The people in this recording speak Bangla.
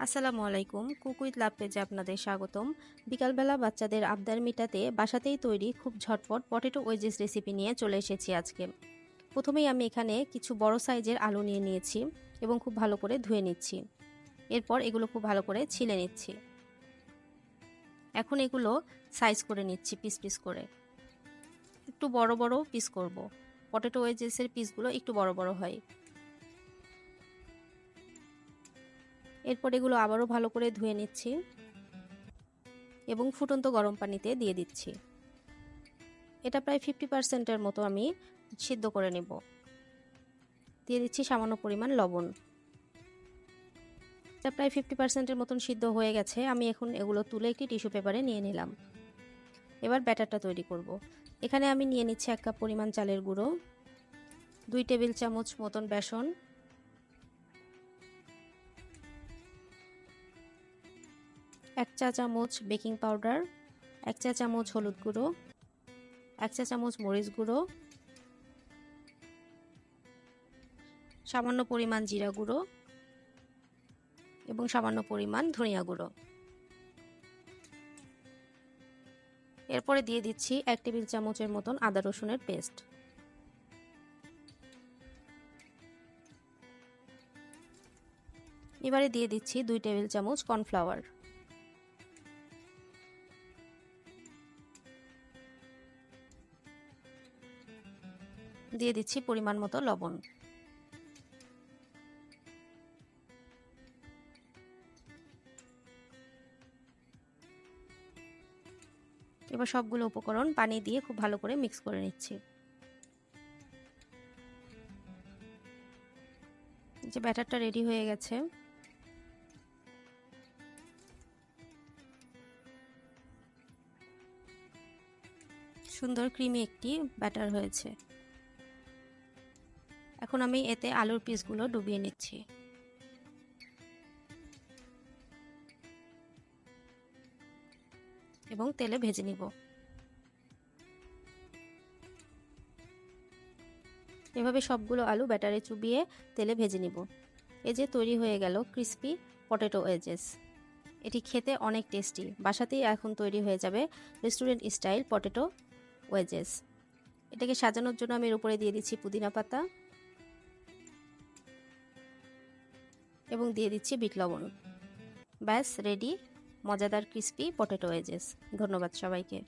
আসসালামু আলাইকুম, কুক উইথ লাভ পেজে আপনাদের স্বাগতম। বিকালবেলা বাচ্চাদের আবদার মিটাতে বাসাতেই তৈরি খুব ঝটপট পটেটো ওয়েজেস রেসিপি নিয়ে চলে এসেছি আজকে। প্রথমেই আমি এখানে কিছু বড় সাইজের আলু নিয়ে নিয়েছি এবং খুব ভালো করে ধুয়ে নিচ্ছি। এরপর এগুলো খুব ভালো করে ছিলে নিচ্ছি। এখন এগুলো সাইজ করে নিচ্ছি পিস পিস করে। একটু বড় বড় পিস করব। পটেটো ওয়েজেসের পিসগুলো একটু বড় বড় হয়। এরপর এগুলো আবারও ভালো করে ধুয়ে নিচ্ছি এবং ফুটন্ত গরম পানিতে দিয়ে দিচ্ছি। এটা প্রায় 50%-এর মতো আমি সিদ্ধ করে নেব। দিয়ে দিচ্ছি সামান্য পরিমাণ লবণ। এটা প্রায় 50%-এর মতন সিদ্ধ হয়ে গেছে। আমি এখন এগুলো তুলে একটি টিস্যু পেপারে নিয়ে নিলাম। এবার ব্যাটারটা তৈরি করব। এখানে আমি নিয়ে নিচ্ছি 1 কাপ পরিমাণ চালের গুঁড়ো, 2 টেবিল চামচ মতন বেসন, 1 চা চামচ বেকিং পাউডার, 1 চা চামচ হলুদ গুঁড়ো, 1 চা চামচ মরিচ গুঁড়ো, সামান্য পরিমাণ জিরা গুঁড়ো এবং সামান্য পরিমাণ ধনিয়া গুঁড়ো। এরপরে দিয়ে দিচ্ছি 1 টেবিল চামচের মতন আদা রসুনের পেস্ট। এবারে দিয়ে দিচ্ছি 2 টেবিল চামচ কর্নফ্লাওয়ার। দিয়ে দিচ্ছি পরিমাণ মতো লবণ। এবার সবগুলো উপকরণ পানি দিয়ে খুব ভালো করে মিক্স করে নিচ্ছি। যে ব্যাটারটা রেডি হয়ে গেছে। সুন্দর ক্রিমি একটি ব্যাটার হয়েছে। এখন আমি এতে আলুর পিসগুলো ডুবিয়ে নিচ্ছি। এবং তেলে ভেজে নিব। এভাবে সবগুলো আলু ব্যাটারে চুবিয়ে তেলে ভেজে নিব। এই যে তৈরি হয়ে গেল ক্রিস্পি পটেটো ওয়েজেস। এটি খেতে অনেক টেস্টি। বাসাতেই এখন তৈরি হয়ে যাবে রেস্টুরেন্ট স্টাইল পটেটো ওয়েজেস। এটাকে সাজানোর জন্য আমি এর উপরে দিয়ে দিচ্ছি পুদিনা পাতা এবং দিয়ে দিচ্ছি বিট লবণ। ব্যাস রেডি মজাদার ক্রিস্পি পটেটো ওয়েজেস। ধন্যবাদ সবাইকে।